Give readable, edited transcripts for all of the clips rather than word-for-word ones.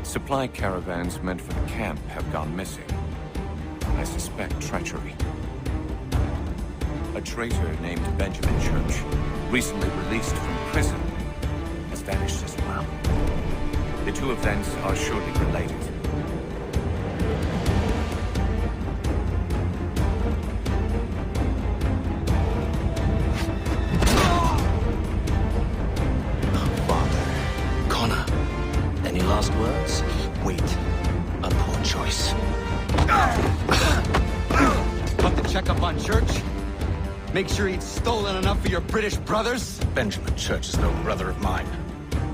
Supply caravans meant for the camp have gone missing. I suspect treachery. A traitor named Benjamin Church, recently released from prison, has vanished as well. The two events are surely related. Last words? Wait. A poor choice. Want to check up on Church? Make sure he'd stolen enough for your British brothers? Benjamin Church is no brother of mine.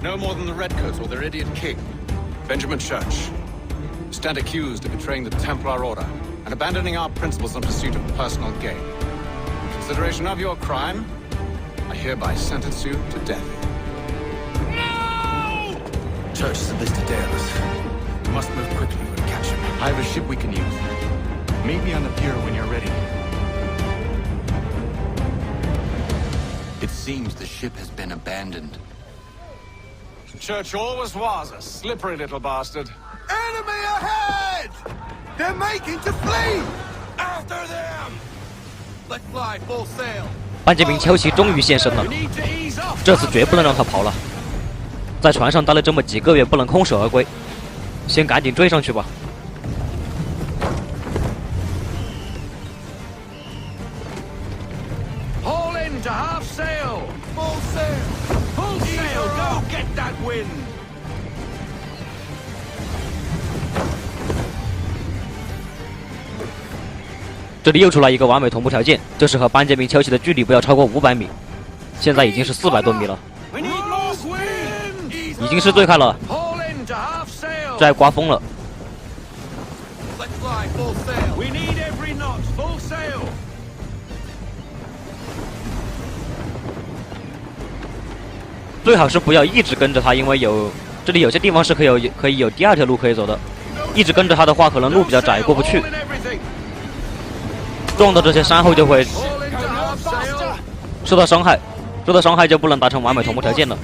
No more than the Redcoats or their idiot king. Benjamin Church. You stand accused of betraying the Templar Order and abandoning our principles in pursuit of personal gain. In consideration of your crime, I hereby sentence you to death. Church is enlisted Dallas. We must move quickly to catch him. I have a ship we can use. Meet me on the pier when you're ready. It seems the ship has been abandoned. Church always was a slippery little bastard. Enemy ahead! They're making to flee! After them! Let's fly full sail. 班杰明·乔奇终于现身了，这次绝不能让他跑了。在船上待了这么几个月，不能空手而归，先赶紧追上去吧。Haul in to half sail! Full sail! Full sail! Go get that wind! 这里又出来一个完美同步条件，就是和班杰明·乔奇的距离不要超过500米，现在已经是400多米了。已经是对开了，这还刮风了。最好是不要一直跟着他，因为这里有些地方是可以有第二条路可以走的。一直跟着他的话，可能路比较窄，过不去。撞到这些山后就会受到伤害，受到伤害就不能达成完美同步条件了。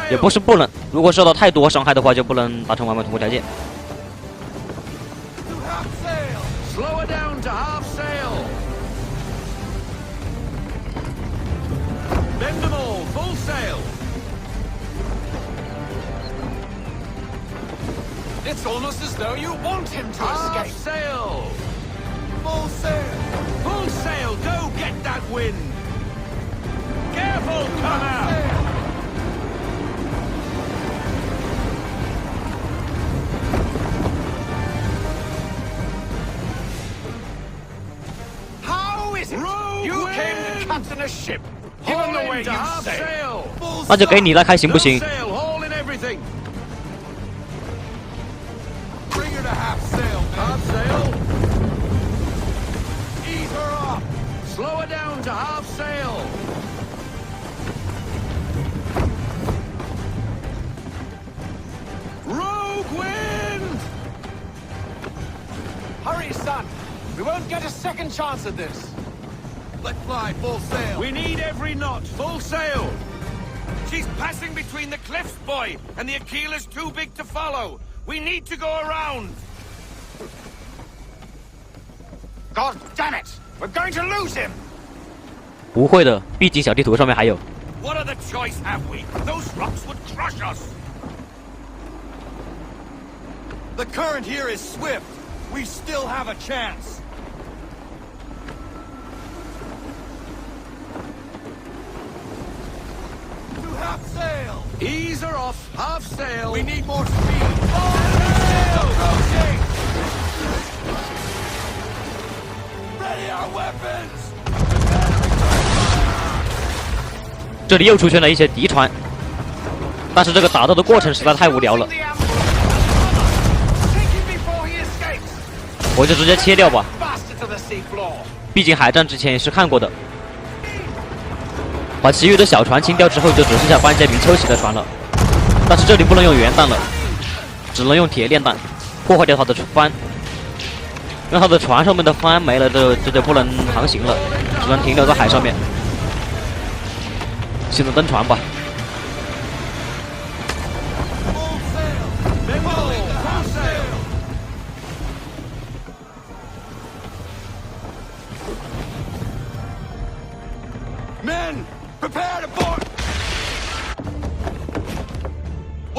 也不是不能，如果受到太多伤害的话，就不能达成完美同步条件。It's almost as though you want him to escape. Sail! Full sail! Full sail! Go get that wind! Careful, Connor! How is it? You came to captain a ship. Given the way you sail. 那就给你来开行不行？ Half sail, half sail. Ease her off. Slow her down to half sail. Rogue wind! Hurry, son. We won't get a second chance at this. Let's fly full sail. We need every knot. Full sail. She's passing between the cliffs, boy, and the Aquilah's too big to follow. We need to go around. God damn it! We're going to lose him. 不会的，毕竟小地图上面还有。What other choice have we? Those rocks would crush us. The current here is swift. We still have a chance. To half sail. Ease her off. Half sail. We need more speed. Full sail. Approaching. Ready our weapons. 这里又出现了一些敌船，但是这个打斗的过程实在太无聊了，我就直接切掉吧。毕竟海战之前也是看过的。把其余的小船清掉之后，就只剩下班杰明丘奇的船了。但是这里不能用原弹了，只能用铁链弹，破坏掉他的帆，让他的船上面的帆没了，这就不能航行了，只能停留在海上面。现在登船吧。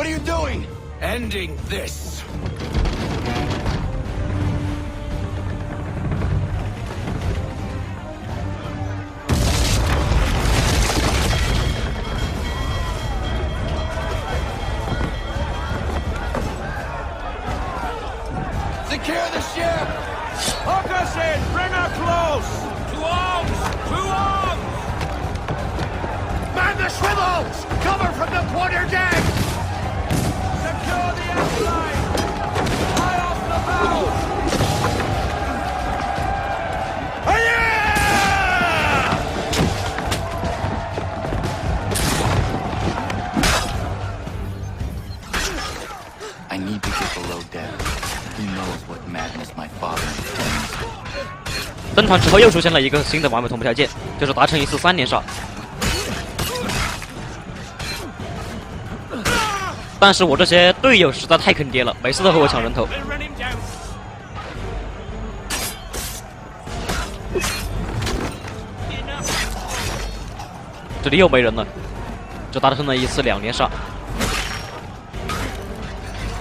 are you doing? Ending this. Secure the ship! Hook us in! Bring her close! To arms! To arms! Man the swivels! Cover from the quarterdeck! Secure the outline! High off the bow! I need to get below deck. Who knows what madness my father intends. 登船之后又出现了一个新的完美同步条件，就是达成一次3连杀。但是我这些队友实在太坑爹了，每次都和我抢人头。这里又没人了，就达成了一次2连杀。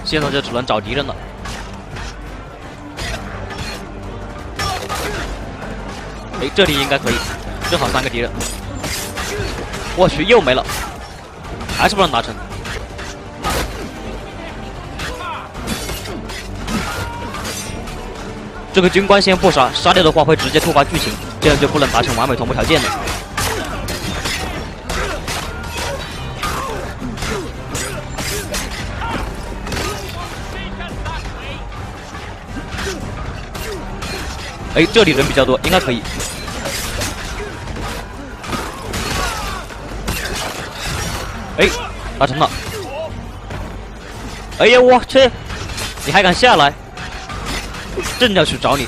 现在就只能找敌人了。哎，这里应该可以，正好3个敌人。我去，又没了，还是不能达成。这个军官先不杀，杀掉的话会直接触发剧情，这样就不能达成完美同步条件了。哎，这里人比较多，应该可以。哎，达成了。哎呀，我去！你还敢下来？正要去找你。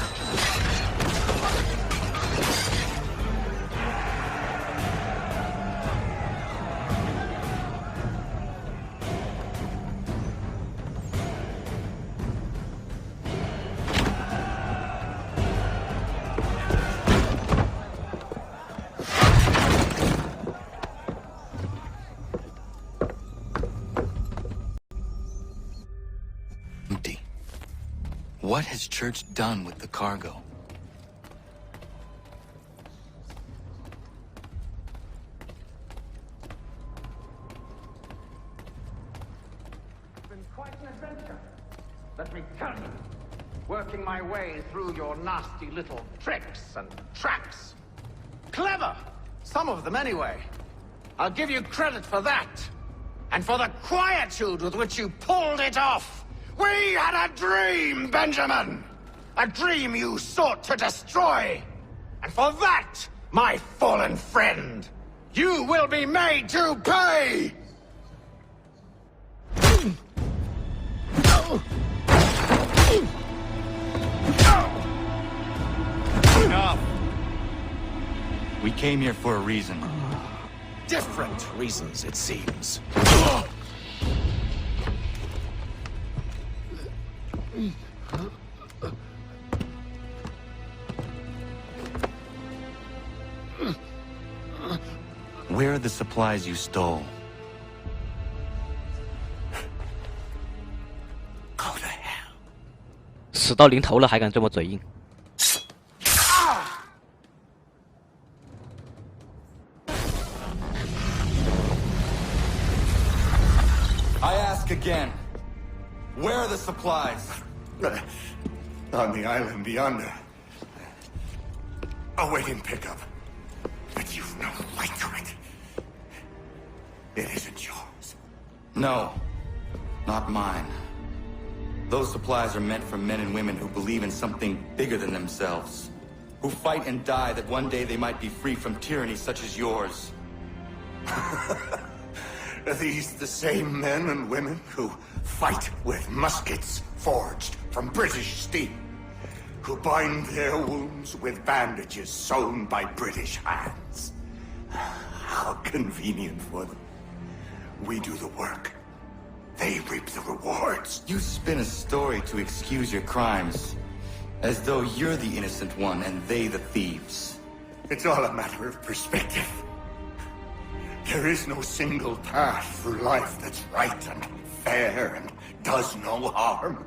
What has Church done with the cargo? It's been quite an adventure. Let me tell you, working my way through your nasty little tricks and traps. Clever! Some of them anyway. I'll give you credit for that. And for the quietude with which you pulled it off. We had a dream, Benjamin! A dream you sought to destroy! And for that, my fallen friend, you will be made to pay! Enough! We came here for a reason. Different reasons, it seems. Where are the supplies you stole? Go to hell. 死到临头了还敢这么嘴硬。I ask again. Where are the supplies? On the island yonder. Awaiting pickup. But you've no right to it. It isn't yours. No, not mine. Those supplies are meant for men and women who believe in something bigger than themselves. Who fight and die that one day they might be free from tyranny such as yours. Are these the same men and women who fight with muskets forged from British steel? Who bind their wounds with bandages sewn by British hands? How convenient for them. We do the work. They reap the rewards. You spin a story to excuse your crimes. As though you're the innocent one and they the thieves. It's all a matter of perspective. There is no single path through life that's right and fair and does no harm.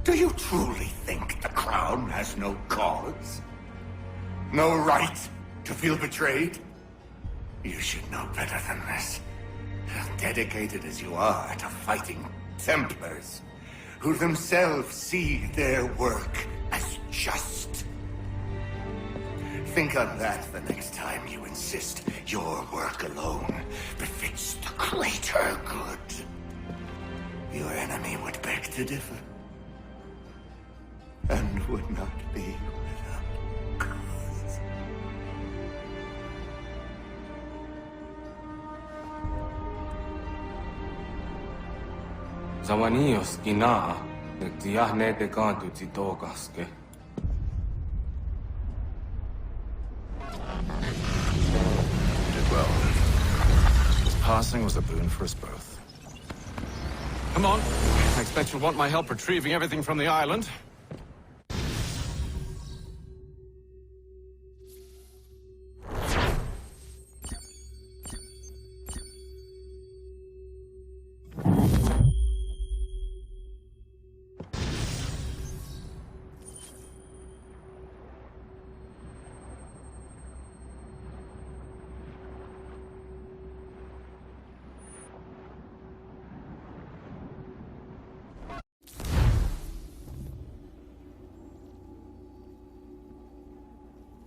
Do you truly think the crown has no cause? No right to feel betrayed? You should know better than this. Dedicated as you are to fighting Templars, who themselves see their work as just. Think on that the next time you insist your work alone befits the greater good. Your enemy would beg to differ, and would not be without cause. Zawanios gina, nagtiyahne de kantu titokaske. Did well. His passing was a boon for us both. Come on. I expect you'll want my help retrieving everything from the island.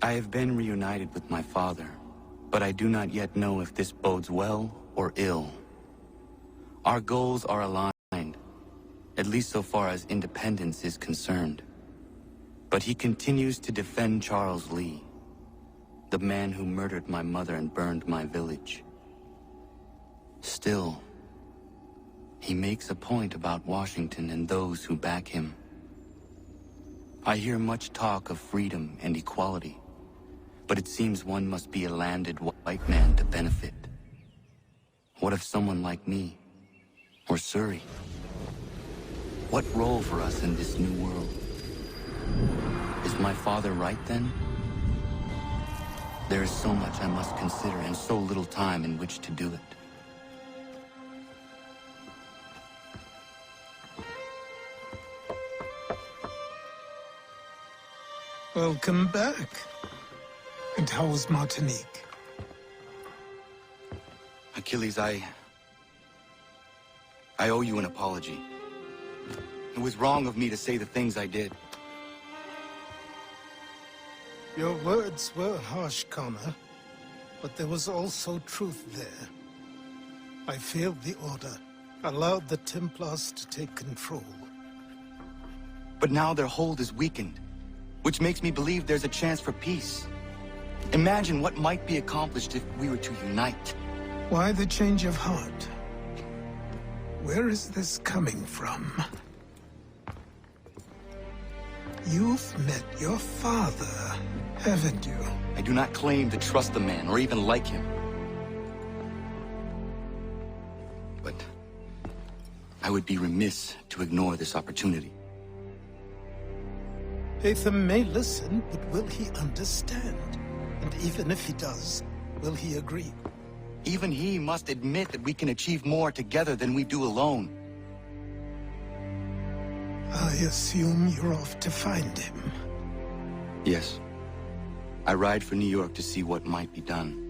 I have been reunited with my father, but I do not yet know if this bodes well or ill. Our goals are aligned, at least so far as independence is concerned. But he continues to defend Charles Lee, the man who murdered my mother and burned my village. Still, he makes a point about Washington and those who back him. I hear much talk of freedom and equality, but it seems one must be a landed white man to benefit. What if someone like me, or Surrey? What role for us in this new world? Is my father right then? There is so much I must consider and so little time in which to do it. Welcome back. And how was Martinique? Achilles, I owe you an apology. It was wrong of me to say the things I did. Your words were harsh, Connor, but there was also truth there. I failed the Order, allowed the Templars to take control. But now their hold is weakened, which makes me believe there's a chance for peace. Imagine what might be accomplished if we were to unite. Why the change of heart? Where is this coming from? You've met your father, haven't you? I do not claim to trust the man or even like him. But I would be remiss to ignore this opportunity. Hatham may listen, but will he understand? And even if he does, will he agree? Even he must admit that we can achieve more together than we do alone. I assume you're off to find him. Yes. I ride for New York to see what might be done.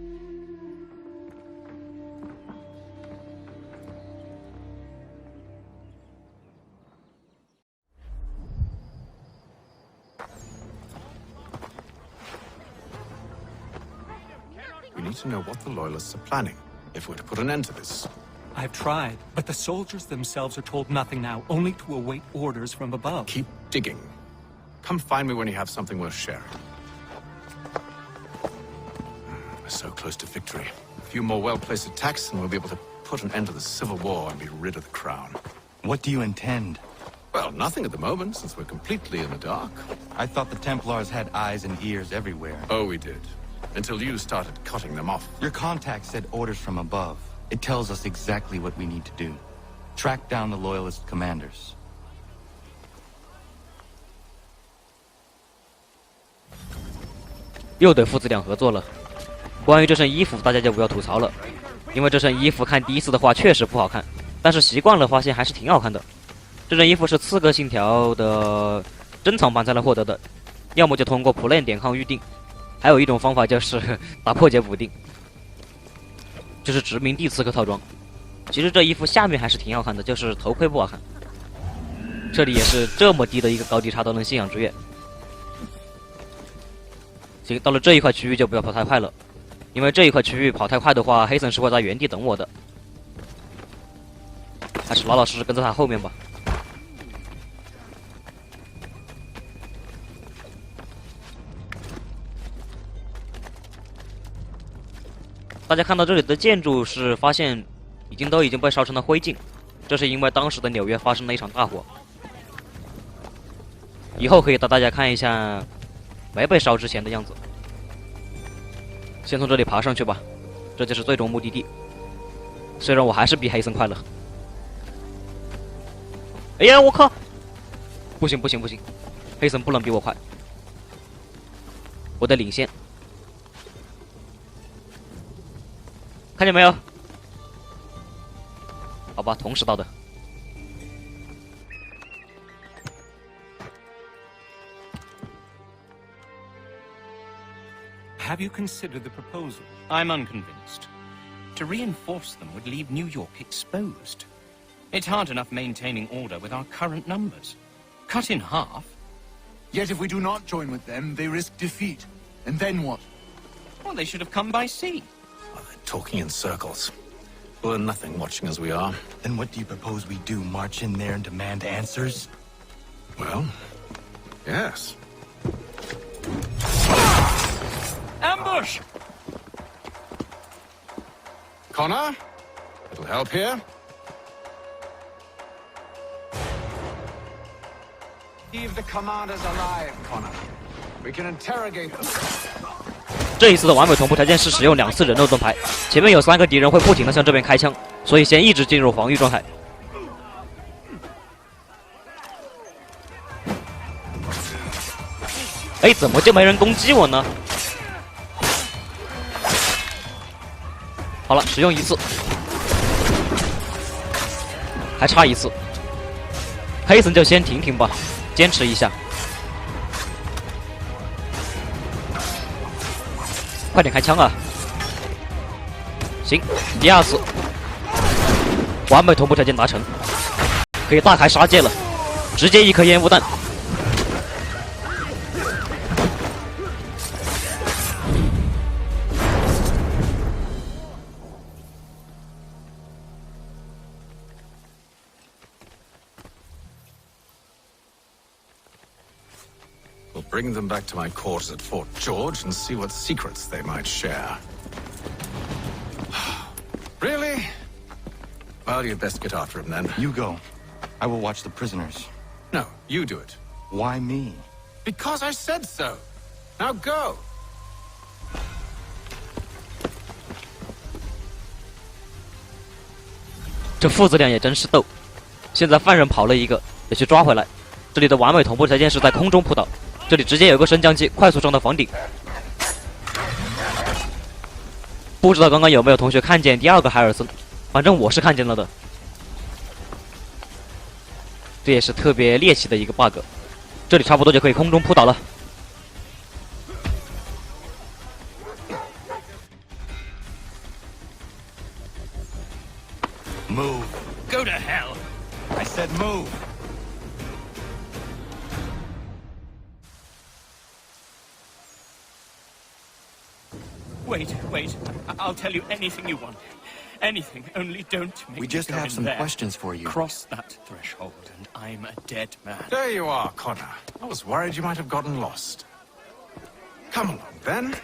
We need to know what the Loyalists are planning, if we're to put an end to this. I've tried, but the soldiers themselves are told nothing now, only to await orders from above. Keep digging. Come find me when you have something worth sharing. We're so close to victory. A few more well-placed attacks and we'll be able to put an end to the Civil War and be rid of the crown. What do you intend? Well, nothing at the moment, since we're completely in the dark. I thought the Templars had eyes and ears everywhere. Oh, we did. Until you started cutting them off. Your contact said orders from above. It tells us exactly what we need to do. Track down the Loyalist commanders.又得父子俩合作了。关于这身衣服，大家就不要吐槽了，因为这身衣服看第一次的话确实不好看，但是习惯了发现还是挺好看的。这身衣服是《刺客信条》的珍藏版才能获得的，要么就通过 Plan 点 com 预定，还有一种方法就是打破解补丁，就是殖民地刺客套装。其实这衣服下面还是挺好看的，就是头盔不好看。这里也是这么低的一个高低差都能信仰之跃。行，到了这一块区域就不要跑太快了，因为这一块区域跑太快的话，黑森是会在原地等我的。还是老老实实跟在他后面吧。大家看到这里的建筑是发现都已经被烧成了灰烬，这是因为当时的纽约发生了一场大火。以后可以带大家看一下没被烧之前的样子。先从这里爬上去吧，这就是最终目的地。虽然我还是比黑森快了。哎呀，我靠！不行不行不行，黑森不能比我快，我得领先。看见没有？好吧，同时到的。Have you considered the proposal? I'm unconvinced. To reinforce them would leave New York exposed. It's hard enough maintaining order with our current numbers. Cut in half. Yet if we do not join with them, they risk defeat. And then what? Well, they should have come by sea. Well, they're talking in circles. We'll learn nothing watching as we are. Then what do you propose we do? March in there and demand answers? Well, yes. Ambush! Connor? It'll help here. Leave the commanders alive, Connor. We can interrogate them. 这一次的完美同步条件是使用2次人肉盾牌，前面有3个敌人会不停的向这边开枪，所以先一直进入防御状态。哎，怎么就没人攻击我呢？好了，使用1次，还差1次。黑森就先停停吧，坚持一下。快点开枪啊！行，第2次，完美同步条件达成，可以大开杀戒了，直接1颗烟雾弹。We'll bring them back to my quarters at Fort George and see what secrets they might share. Really? Well, you'd best get after him then. You go. I will watch the prisoners. No, you do it. Why me? Because I said so. Now go. 这父子俩也真是逗。现在犯人跑了一个，得去抓回来。这里的完美同步条件是在空中扑倒，这里直接有个升降机，快速上到房顶。不知道刚刚有没有同学看见第2个海尔森，反正我是看见了的。这也是特别猎奇的一个 bug。这里差不多就可以空中扑倒了。Move. Go to hell. I said move. Wait. I'll tell you anything you want. Anything, only don't make We just me go have in some there. questions for you. Cross that threshold, and I'm a dead man. There you are, Connor. I was worried you might have gotten lost. Come along, then.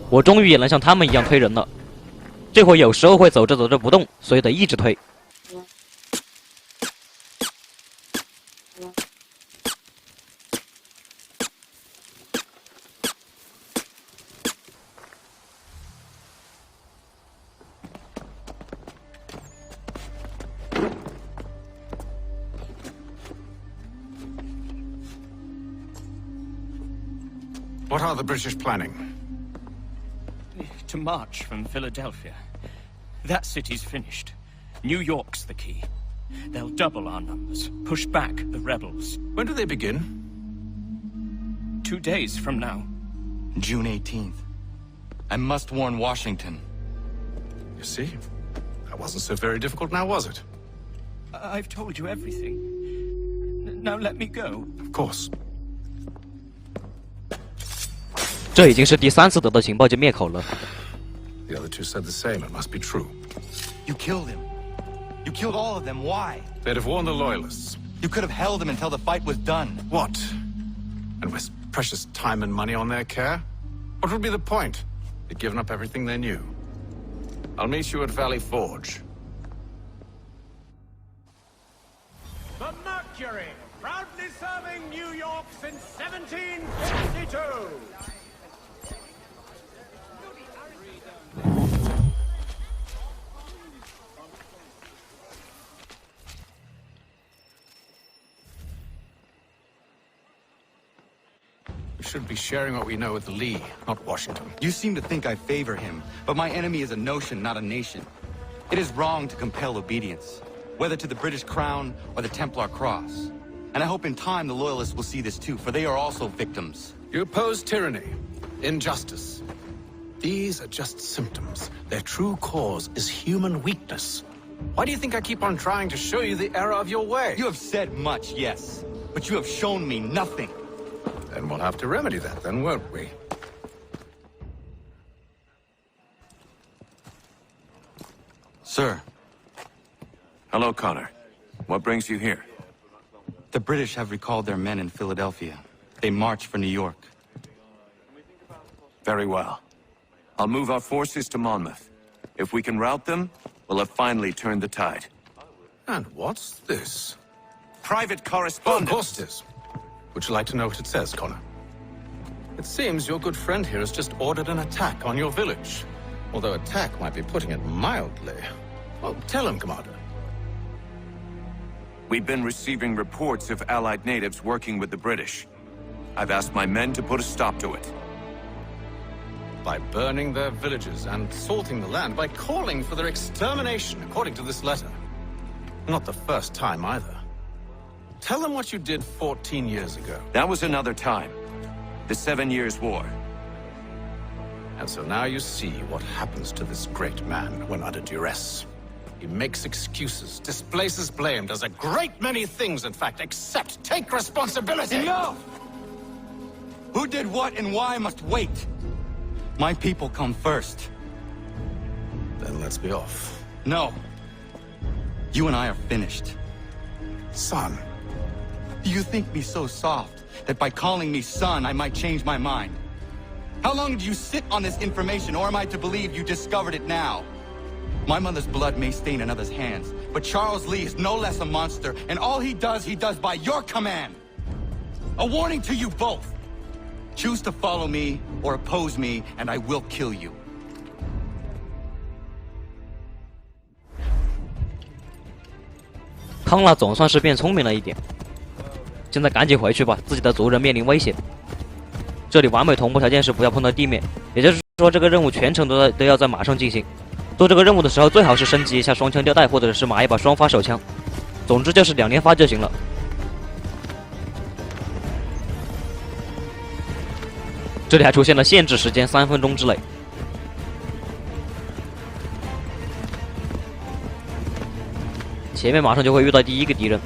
我终于也能像他们一样推人了。这会有时候会走着走着不动，所以得一直推。What are the British planning? To march from Philadelphia. That city's finished. New York's the key. They'll double our numbers, push back the rebels. When do they begin? 2 days from now. June 18th. I must warn Washington. You see? That wasn't so very difficult now, was it? I've told you everything. Now let me go. Of course. 这已经是第3次得到情报就灭口了。 The other two said the same. It must be true. You killed him. You killed all of them. Why? They'd have warned the Loyalists. You could have held him until the fight was done. What? And waste precious time and money on their care? What would be the point? They'd given up everything they knew. I'll meet you at Valley Forge. The Mercury, proudly serving New York since 1752. We should be sharing what we know with Lee, not Washington. You seem to think I favor him, but my enemy is a notion, not a nation. It is wrong to compel obedience, whether to the British crown or the Templar cross. And I hope in time the Loyalists will see this too, for they are also victims. You oppose tyranny, injustice. These are just symptoms. Their true cause is human weakness. Why do you think I keep on trying to show you the error of your way? You have said much, yes, but you have shown me nothing. Then we'll have to remedy that, then, won't we? Sir. Hello, Connor. What brings you here? The British have recalled their men in Philadelphia. They march for New York. Very well. I'll move our forces to Monmouth. If we can rout them, we'll have finally turned the tide. And what's this? Private Oh, correspondence. of course it is. Would you like to know what it says, Connor? It seems your good friend here has just ordered an attack on your village. Although attack might be putting it mildly. Well, tell him, Commander. We've been receiving reports of Allied natives working with the British. I've asked my men to put a stop to it. By burning their villages and salting the land, by calling for their extermination, according to this letter. Not the first time, either. Tell them what you did 14 years ago. That was another time. The 7 Years' War. And so now you see what happens to this great man when under duress. He makes excuses, displaces blame, does a great many things, in fact, except take responsibility! Enough! Who did what and why must wait. My people come first. Then let's be off. No. You and I are finished. Son. Do you think me so soft that by calling me son, I might change my mind? How long did you sit on this information, or am I to believe you discovered it now? My mother's blood may stain another's hands, but Charles Lee is no less a monster, and all he does by your command. A warning to you both. Choose to follow me or oppose me, and I will kill you. 康纳总算是变聪明了一点，现在赶紧回去吧，自己的族人面临危险。这里完美同步条件是不要碰到地面，也就是说这个任务全程都要在马上进行。做这个任务的时候，最好是升级一下双枪吊带，或者是买一把双发手枪。总之就是2连发就行了。这里还出现了限制时间3分钟之内。前面马上就会遇到第一个敌人。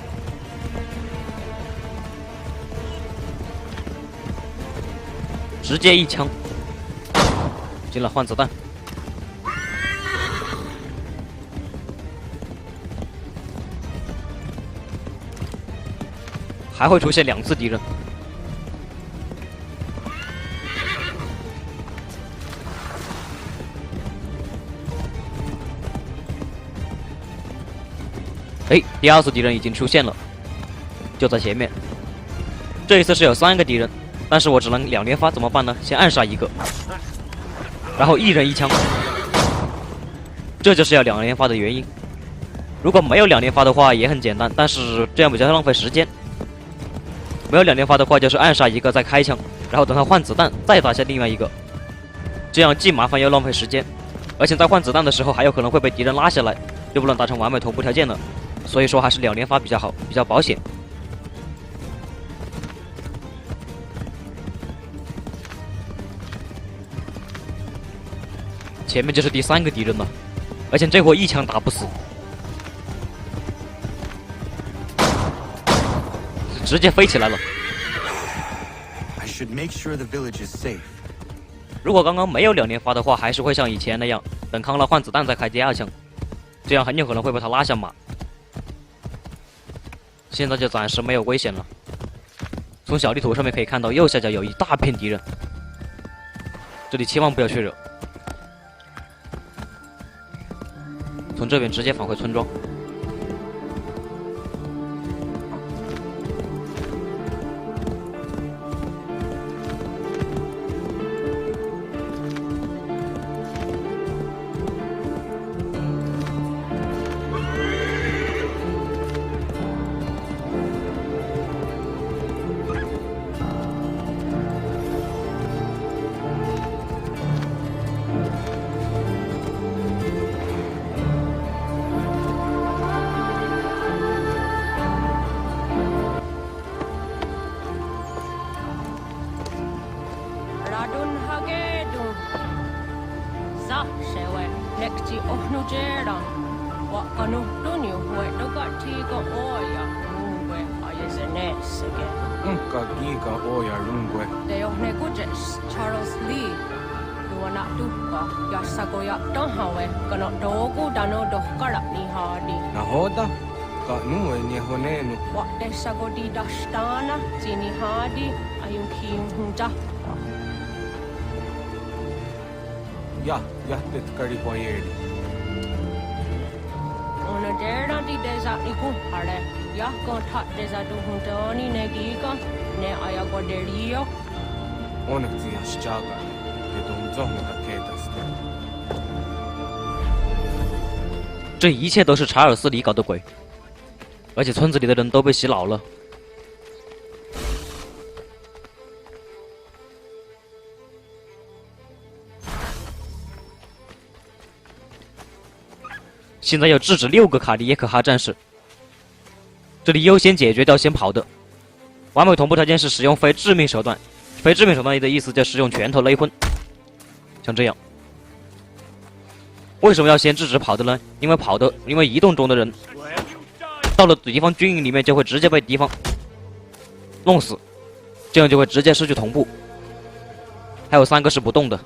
直接一枪，进了，换子弹。还会出现2次敌人。哎，第2次敌人已经出现了，就在前面。这一次是有3个敌人。但是我只能2连发，怎么办呢？先暗杀一个，然后1人1枪，这就是要2连发的原因。如果没有2连发的话也很简单，但是这样比较浪费时间。没有2连发的话就是暗杀一个再开枪，然后等他换子弹再打下另外一个，这样既麻烦又浪费时间，而且在换子弹的时候还有可能会被敌人拉下来，就不能达成完美同步条件了。所以说还是2连发比较好，比较保险。前面就是第3个敌人了，而且这货一枪打不死，直接飞起来了。I should make sure the village is safe. 如果刚刚没有2连发的话，还是会像以前那样，等康拉换子弹再开第2枪，这样很有可能会把他拉下马。现在就暂时没有危险了。从小地图上面可以看到，右下角有一大片敌人，这里千万不要去惹。从这边直接返回村庄。Unka giga oja rungue. Te johne kujes Charles Lee. Tuona tukka jassako ja tahawe kano toku dano dohkara ni haadi. Nahoda? Ka nue ni honenu. Wattessako di dastana sini haadi ayun kiunhunta. Ja, jättet kari huajeri. Ona dera di desa ni kuhare. Ja kontat desa duhuntoni ne giga ne ayago derio. Onneksi jasjaga. Ja tunzohnuka keitasta. 这一切都是查尔斯里搞的鬼，而且村子里的人都被洗脑了。现在要制止6个卡利耶可哈战士，这里优先解决掉先跑的。完美同步条件是使用非致命手段，非致命手段的意思就是使用拳头勒昏，像这样。为什么要先制止跑的呢？因为移动中的人到了敌方军营里面就会直接被敌方弄死，这样就会直接失去同步。还有3个是不动的。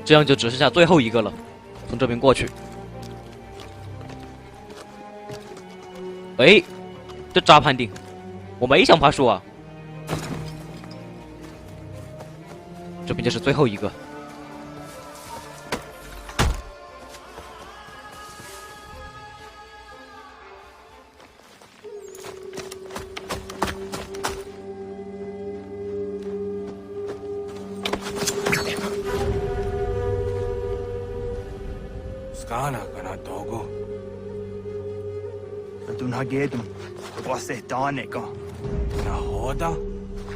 这样就只剩下最后一个了，从这边过去。哎，这渣判定，我没想爬树啊。这边就是最后一个。Skana kana dogo. Radun hagedum. Kwase daneka. Nahoda?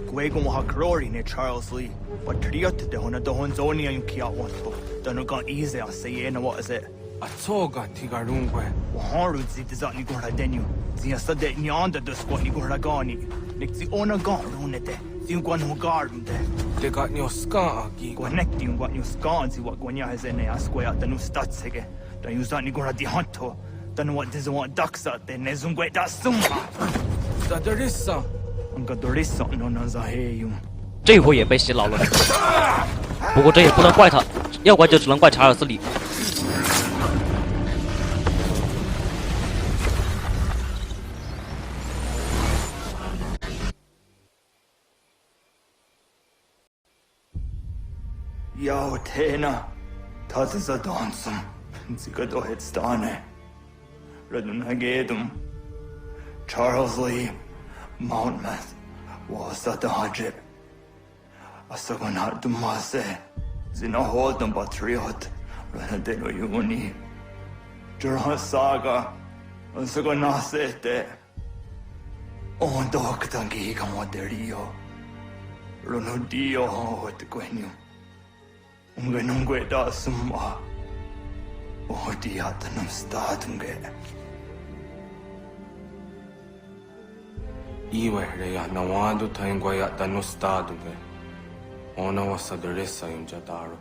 Gwego mo hakrori ne Charles Lee. What triot de hona do honzoni ayun kia wanto. Dano gan easy a say na what is it? Atsoga tigarungue. Waharu zi dizani gorha denu. Zia sade nyanda do squat ni gorha gani. Nik zi ona gan runete. Zi gwan ho garunde. Te got nyo ska agi. Connecti un gwan nyo ska zi what gwan ya hezene asque at danu statsege. Dan you zani gorha di hanto. Danu what dizo want daksa te ne zungwe da summa. Zadarissa. Anga dorissa no na zaheyum. 这回也被洗脑了，不过这也不能怪他，要怪就只能怪查尔斯里。Yo tena, das ist a dansum. Sie geht doch jetzt da ne. Redun hagedum. Charles Lee, Monmouth was at the Hajib. Asagonat Dumase, Zinahodam Patriot, Ranadeno Yuni, Jurhan Saga, Asagonasete, On Doctangi Gamoderio, Ronodio Hot Quenu, Ungenungue da Summa, Odiatanum Statunge. Iwe reya nawadu taingwaya tanustadu ge. Ona wasadresa yunjadaru.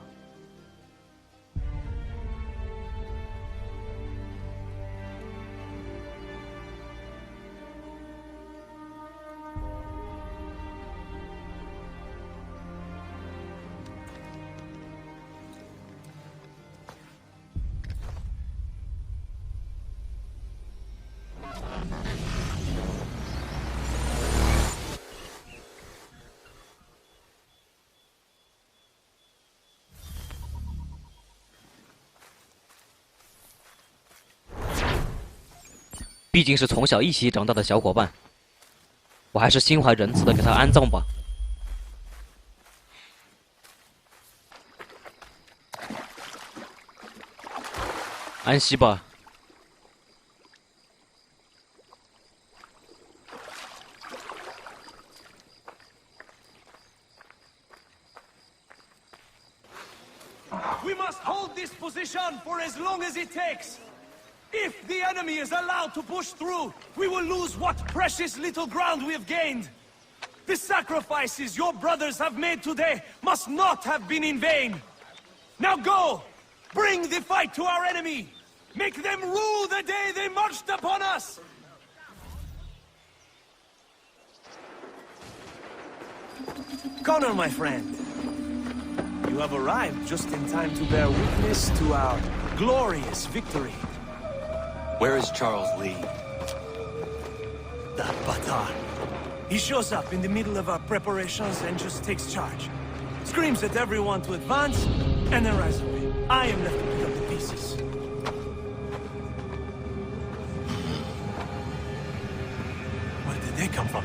毕竟是从小一起长大的小伙伴，我还是心怀仁慈的给他安葬吧。安息吧。We must hold this position for as long as it takes. If the enemy is allowed to push through, we will lose what precious little ground we have gained. The sacrifices your brothers have made today must not have been in vain. Now go! Bring the fight to our enemy! Make them rue the day they marched upon us! Connor, my friend, you have arrived just in time to bear witness to our glorious victory. Where is Charles Lee? That Batar. He shows up in the middle of our preparations and just takes charge. Screams at everyone to advance, and then rides away. I am left to pick up the pieces. Where did they come from?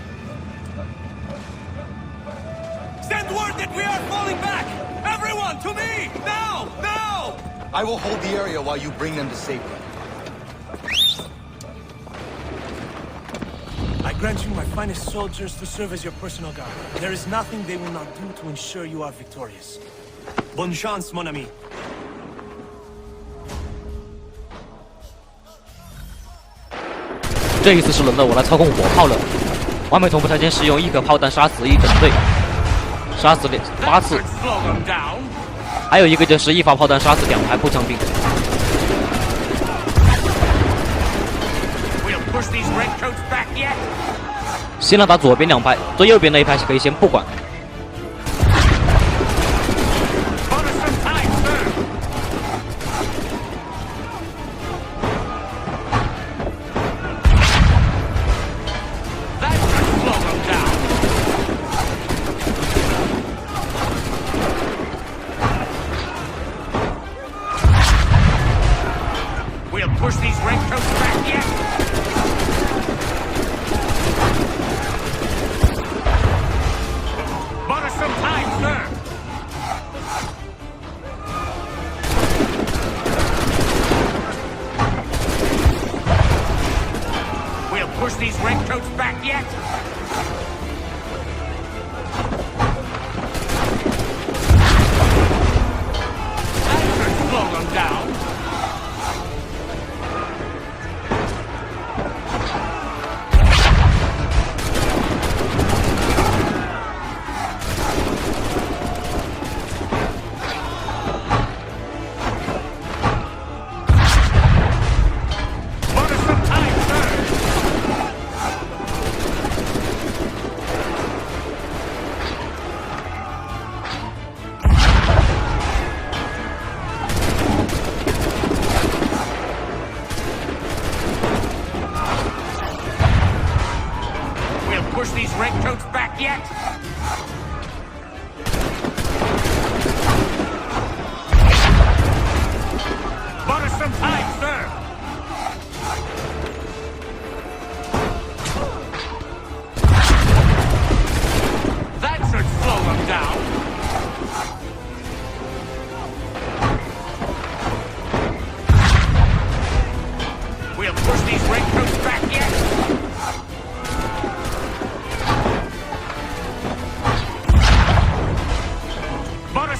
Send word that we are falling back! Everyone, to me! Now! Now! I will hold the area while you bring them to safety. I grant you my finest soldiers to serve as your personal guard. There is nothing they will not do to ensure you are victorious. Bonne chance, mon ami. 这一次是轮到我来操控火炮了。完美同步拆迁使用一颗炮弹杀死一整队，杀死8次，还有一个就是一发炮弹杀死2排步枪兵。先让打左边2排，最右边那一排可以先不管。Push these redcoats back yet? That should slow them down.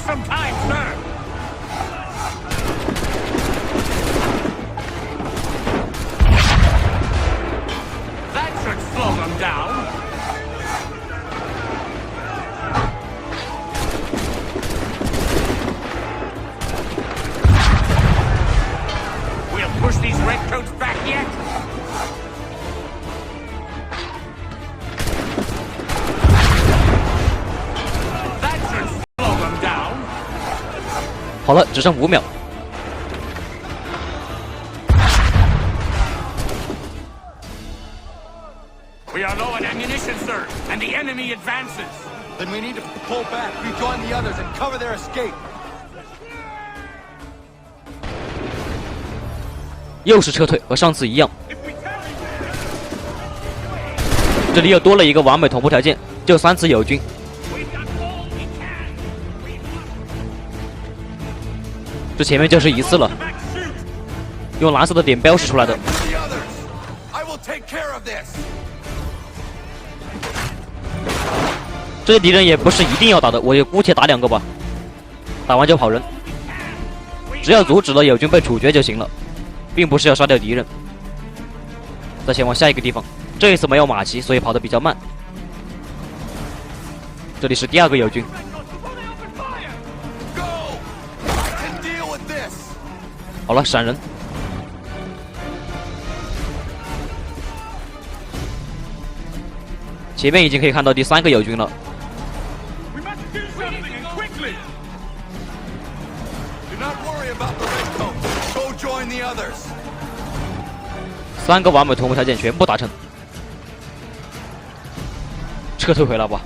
some time, sir! That should slow them down. We'll push these redcoats back yet? That should slow them down. 好了，只剩5秒。We are low on ammunition, sir, and the enemy advances. Then we need to pull back, rejoin the others, and cover their escape. 又是撤退，和上次一样。这里又多了一个完美同步条件，就3次友军。这前面就是1次了，用蓝色的点标识出来的。这些敌人也不是一定要打的，我就姑且打2个吧，打完就跑人，只要阻止了友军被处决就行了，并不是要杀掉敌人。再前往下一个地方，这一次没有马骑，所以跑得比较慢。这里是第2个友军。好了，闪人。前面已经可以看到第3个友军了。3个完美同步条件全部达成，撤退回来吧。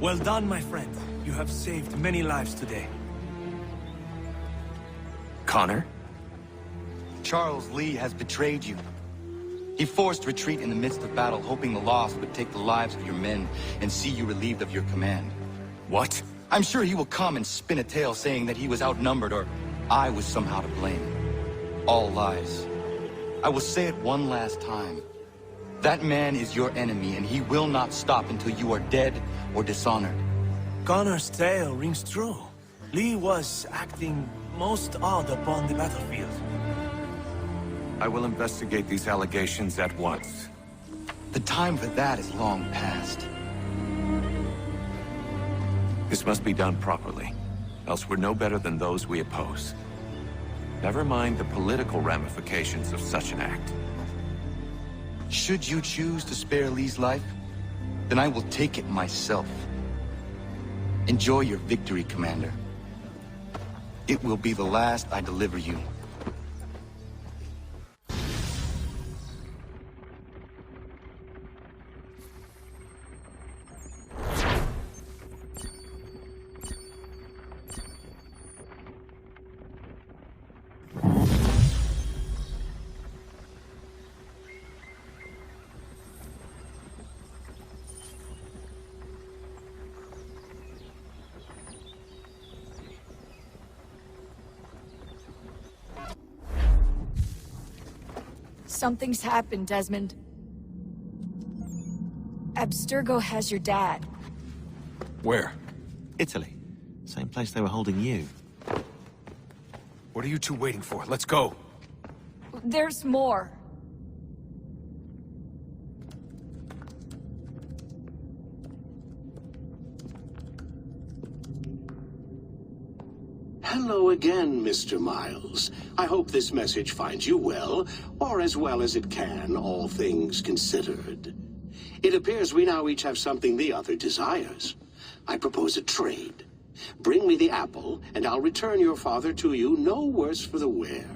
Well done, my friend. You have saved many lives today. Connor? Charles Lee has betrayed you. He forced retreat in the midst of battle, hoping the loss would take the lives of your men and see you relieved of your command. What? I'm sure he will come and spin a tale saying that he was outnumbered or I was somehow to blame. All lies. I will say it one last time. That man is your enemy, and he will not stop until you are dead or dishonored. Connor's tale rings true. Lee was acting most odd upon the battlefield. I will investigate these allegations at once. The time for that is long past. This must be done properly, else we're no better than those we oppose. Never mind the political ramifications of such an act. Should you choose to spare Lee's life, then I will take it myself. Enjoy your victory, Commander. It will be the last I deliver you. Something's happened, Desmond. Abstergo has your dad. Where? Italy. Same place they were holding you. What are you two waiting for? Let's go. There's more. Hello again, Mr. Miles. I hope this message finds you well, or as well as it can, all things considered. It appears we now each have something the other desires. I propose a trade. Bring me the apple, and I'll return your father to you no worse for the wear.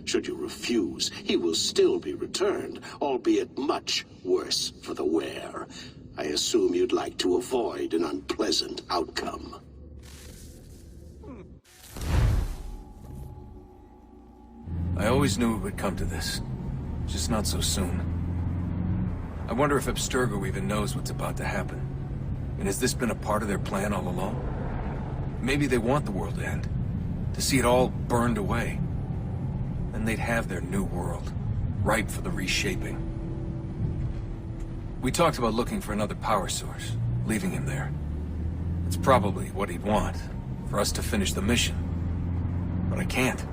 Should you refuse, he will still be returned, albeit much worse for the wear. I assume you'd like to avoid an unpleasant outcome. I always knew it would come to this. Just not so soon. I wonder if Abstergo even knows what's about to happen. And has this been a part of their plan all along? Maybe they want the world to end. To see it all burned away. Then they'd have their new world, ripe for the reshaping. We talked about looking for another power source, leaving him there. It's probably what he'd want, for us to finish the mission. But I can't.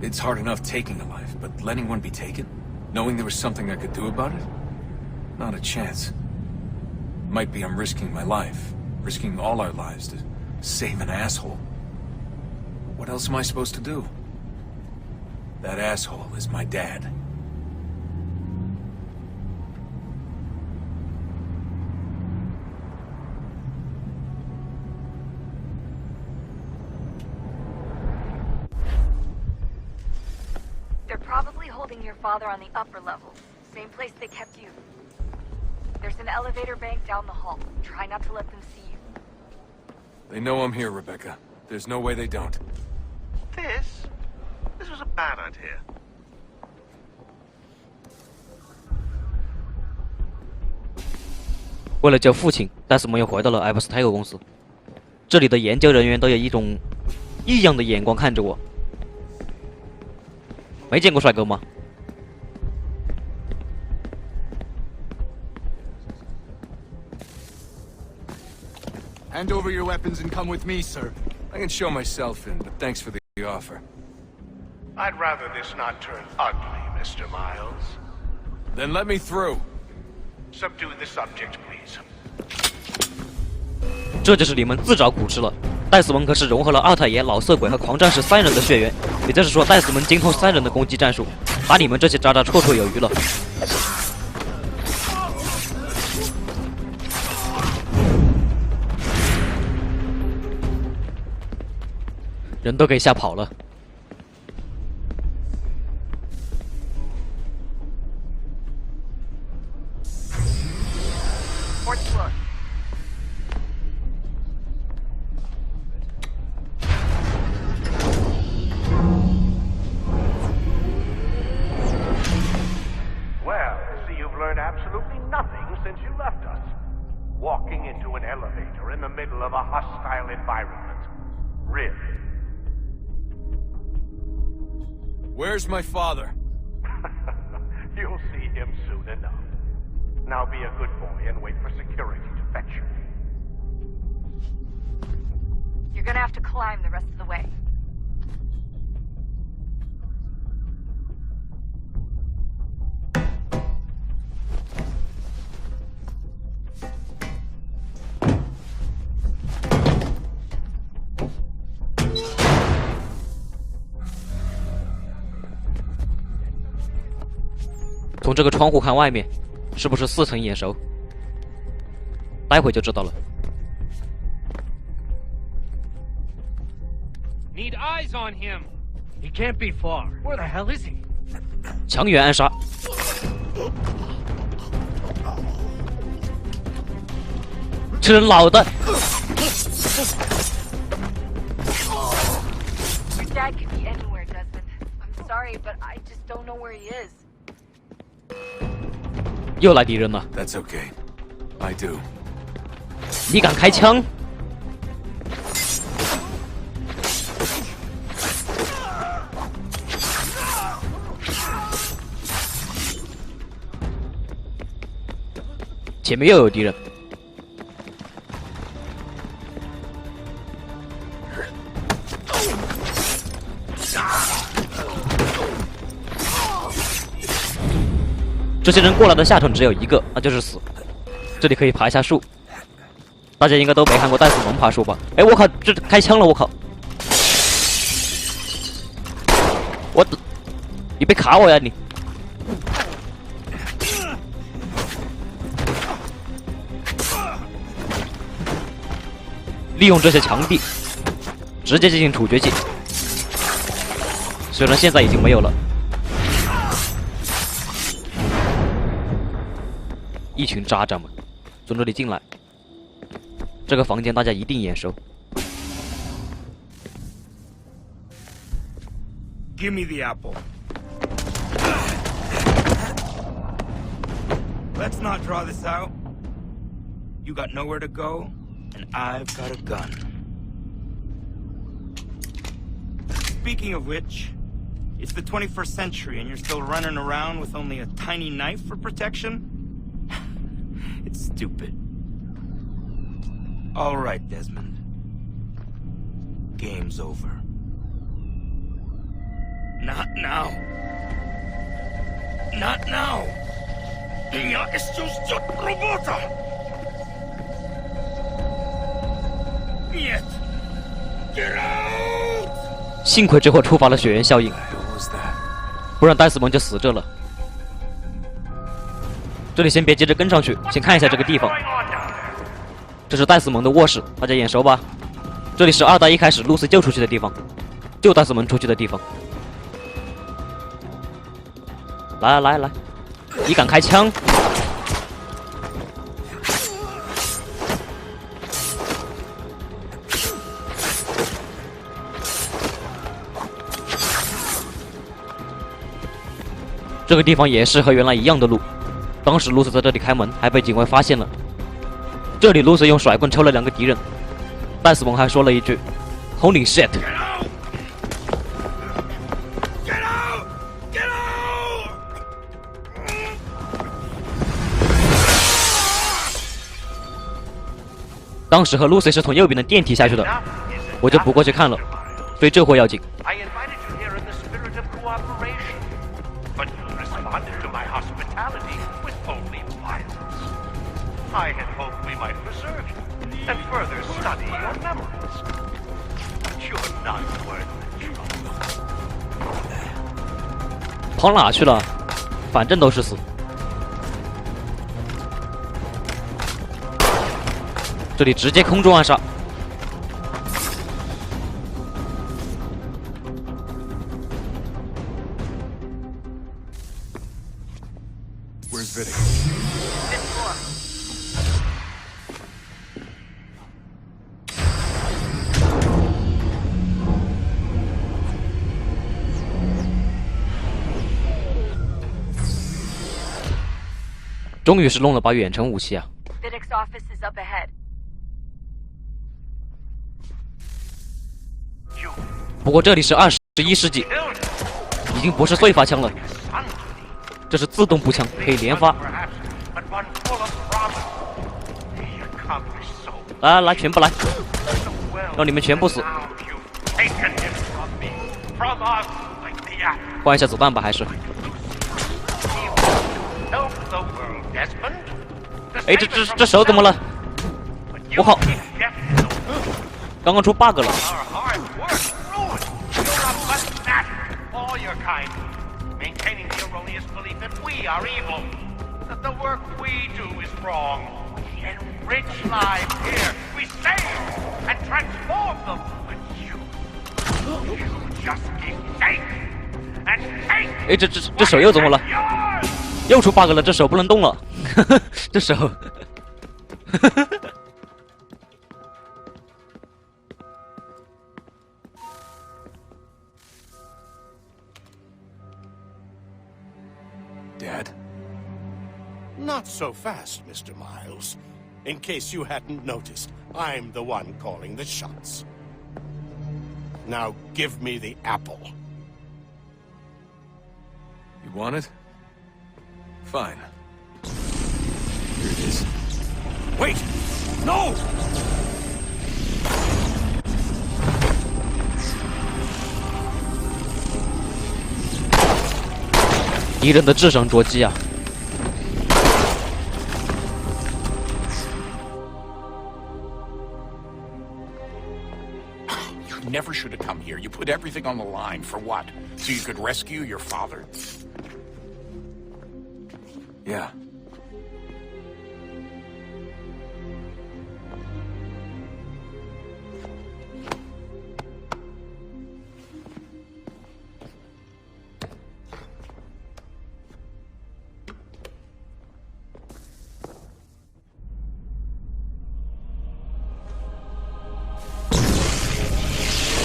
It's hard enough taking a life, but letting one be taken? Knowing there was something I could do about it? Not a chance. Might be I'm risking my life, risking all our lives to save an asshole. What else am I supposed to do? That asshole is my dad. They're probably holding your father on the upper level. Same place they kept you. There's an elevator bank down the hall. Try not to let them see you. They know I'm here, Rebecca. There's no way they don't. This was a bad idea. 为了救父亲，戴斯蒙又回到了埃伯斯泰克公司。这里的研究人员都有一种异样的眼光看着我。没见过帅哥吗？ Hand over your weapons and come with me, sir. I can show myself in, but thanks for the offer. I'd rather this not turn ugly, Mr. Miles. Then let me through. Subdue the subject, please. 这就是你们自找苦吃了。戴斯蒙可是融合了奥太爷、老色鬼和狂战士三人的血缘，也就是说，戴斯蒙精通三人的攻击战术，打你们这些渣渣绰绰有余了。人都给吓跑了。 Well, I see you've learned absolutely nothing since you left us. Walking into an elevator in the middle of a hostile environment. Really? Where's my father? You'll see him soon enough. Now be a good boy and wait for security to fetch you. You're gonna have to climb the rest of the way. "从这个窗户看外面，是不是4层眼熟？待会就知道了。 Need eyes on him. He can't be far. Where the hell is he? 强援暗杀，吃老的。 Your dad could be anywhere, Desmond. I'm sorry, but I just don't know where he is. 又来敌人了。 That's okay. I do. 你敢开枪？前面又有敌人。 这些人过来的下场只有一个，那就是死。这里可以爬一下树，大家应该都没看过戴斯蒙爬树吧？哎，我靠，这开枪了！我靠！我，你别卡我呀你！利用这些墙壁，直接进行处决技。虽然现在已经没有了。 一群渣渣们从这里进来，这个房间大家一定眼熟。 Give me the apple. Let's not draw this out. You got nowhere to go, and I've got a gun. Speaking of which, it's the 21st century and you're still running around with only a tiny knife for protection? It's stupid. All right, Desmond. Game's over. Not now. Not now. Я исчезну робота. Нет. Get out! 幸亏这会触发了血缘效应，不然戴斯蒙就死这了。这里先别急着跟上去，先看一下这个地方。这是戴斯蒙的卧室，大家眼熟吧？这里是2代一开始露丝救出去的地方，救戴斯蒙出去的地方。来来来，你敢开枪？这个地方也是和原来一样的路，当时露丝在这里开门，还被警卫发现了。这里露丝用甩棍抽了2个敌人，戴斯蒙还说了一句 "Holy shit"。当时和露丝是从右边的电梯下去的，我就不过去看了，所以这货要紧。I had hoped we might preserve you and further study your memories. But you're not worth the trouble. 跑哪去了？反正都是死。这里直接空中暗杀。Where's Vidic? "终于是弄了把远程武器啊！ Vidic's office is up ahead. 不过这里是21世纪，已经不是碎发枪了，这是自动步枪，可以连发。来来来，全部来，让你们全部死！换一下子弹吧，还是？哎，这手怎么了？我靠！刚刚出 bug 了。Maintaining the erroneous belief that we are evil, that the work we do is wrong. We enrich lives here. We save and transform them. But you just keep take and take. 哎，这手又怎么了？又出 bug 了，这手不能动了。这手。Dad? Not so fast, Mr. Miles. In case you hadn't noticed, I'm the one calling the shots. Now give me the apple. You want it? Fine. Here it is. Wait! No! 敌人的智商捉鸡啊！ You never should have come here. You put everything on the line. For what? So you could rescue your father? Yeah.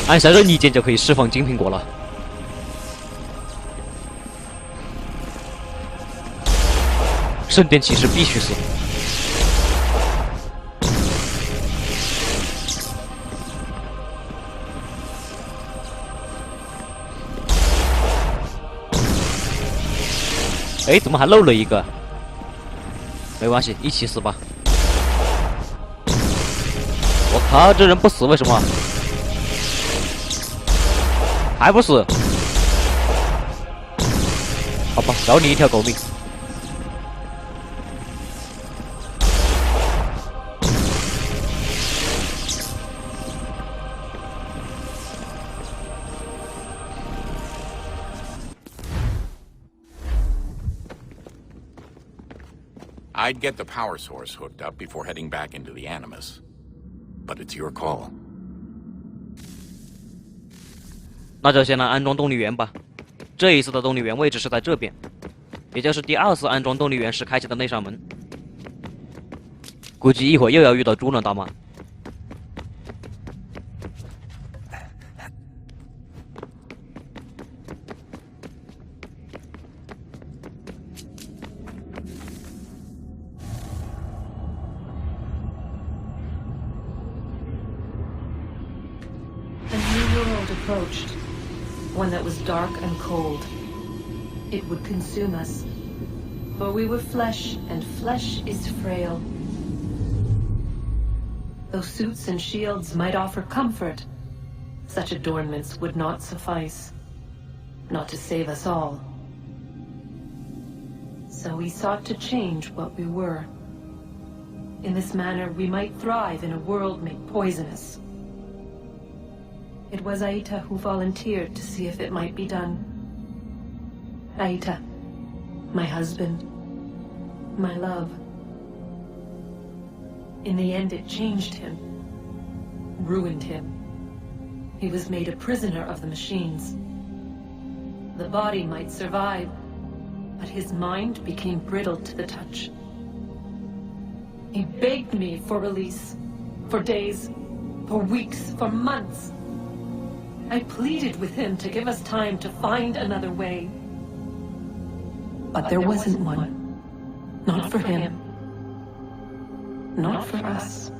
按下任意键就可以释放金苹果了。圣殿骑士必须死。哎，怎么还漏了一个？没关系，一起死吧。我靠，这人不死为什么？还不死？好吧，饶你一条狗命。I'd get the power source hooked up before heading back into the Animus. But it's your call. 那就先来安装动力源吧。这一次的动力源位置是在这边，也就是第2次安装动力源时开启的那扇门。估计一会儿又要遇到猪了，大妈。Approached, one that was dark and cold. It would consume us, for we were flesh, and flesh is frail. Though suits and shields might offer comfort, such adornments would not suffice, not to save us all. So we sought to change what we were. In this manner, we might thrive in a world made poisonous. It was Aita who volunteered to see if it might be done. Aita, my husband, my love. In the end, it changed him, ruined him. He was made a prisoner of the machines. The body might survive, but his mind became brittle to the touch. He begged me for release, for days, for weeks, for months. I pleaded with him to give us time to find another way. But there wasn't one. Not for him. Not for us.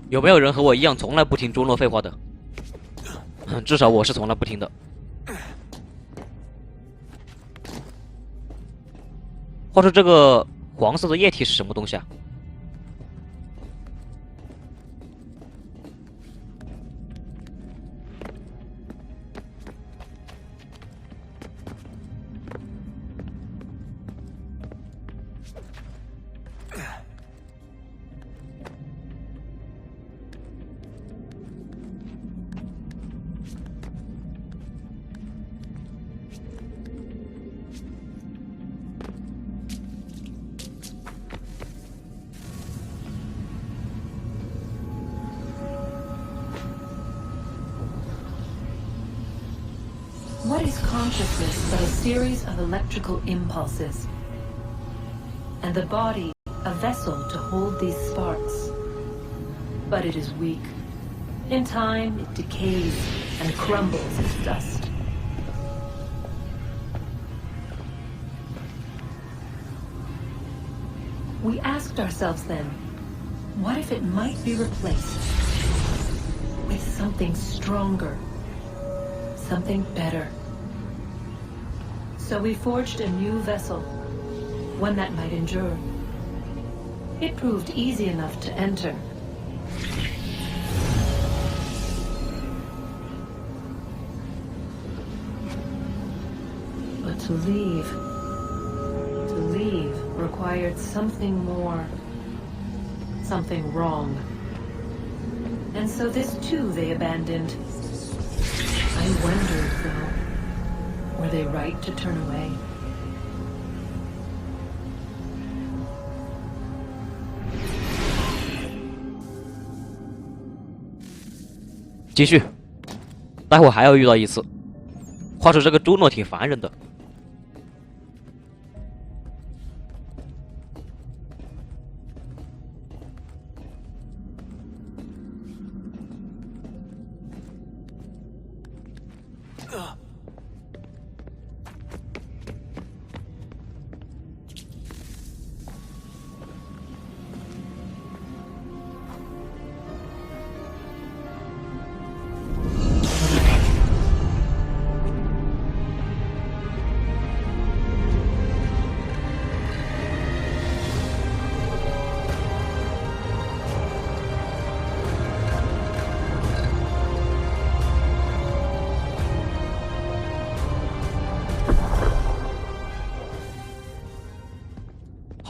有没有人和我一样从来不听朱诺废话的？至少我是从来不听的。话说这个黄色的液体是什么东西啊？What is consciousness but a series of electrical impulses? And the body, a vessel to hold these sparks. But it is weak. In time, it decays and crumbles as dust. We asked ourselves then, what if it might be replaced with something stronger, something better? So we forged a new vessel, one that might endure. It proved easy enough to enter. But to leave required something more, something wrong. And so this too they abandoned. I wondered, though, were they right to turn away? 继续，待会还要遇到一次。话说这个朱诺挺烦人的。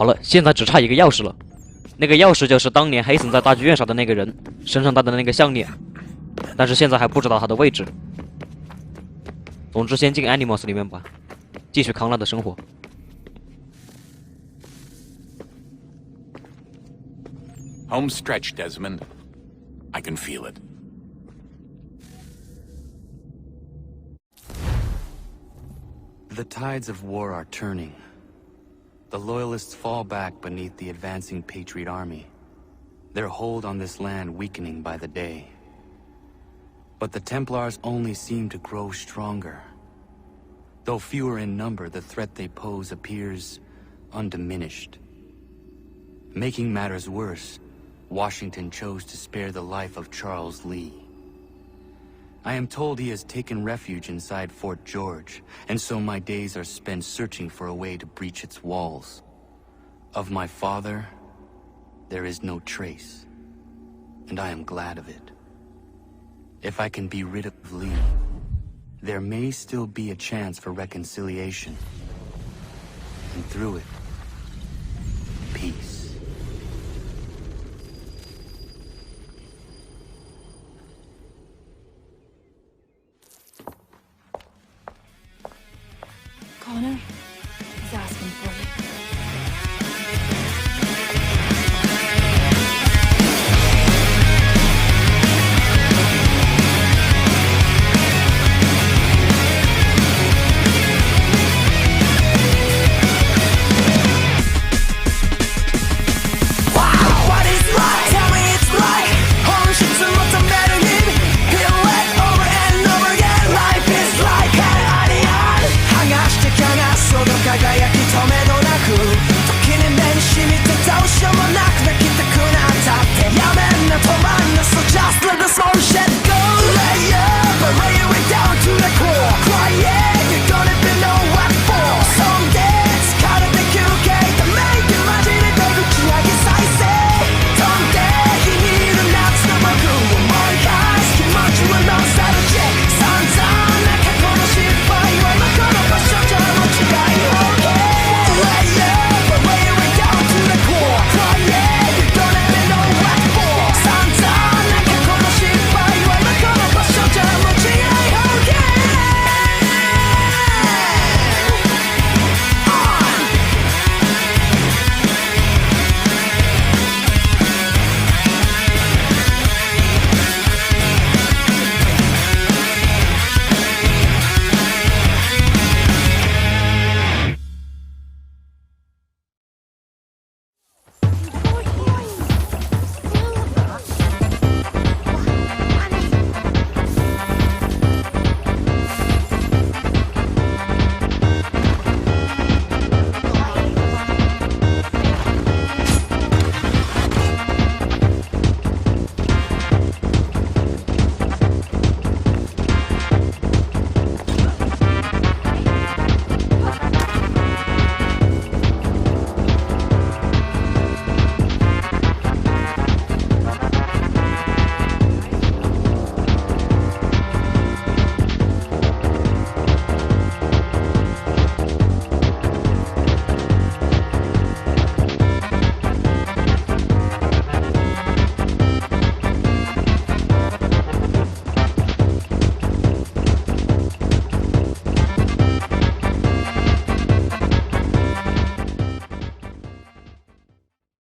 好了，现在只差一个钥匙了。那个钥匙就是当年黑森在大剧院杀的那个人身上戴的那个项链，但是现在还不知道他的位置。总之，先进 Animals 里面吧，继续康纳的生活。Home stretch, Desmond. I can feel it. The tides of war are turning. The Loyalists fall back beneath the advancing Patriot army, their hold on this land weakening by the day. But the Templars only seem to grow stronger. Though fewer in number, the threat they pose appears undiminished. Making matters worse, Washington chose to spare the life of Charles Lee. I am told he has taken refuge inside Fort George, and so my days are spent searching for a way to breach its walls. Of my father, there is no trace, and I am glad of it. If I can be rid of Lee, there may still be a chance for reconciliation. And through it, peace.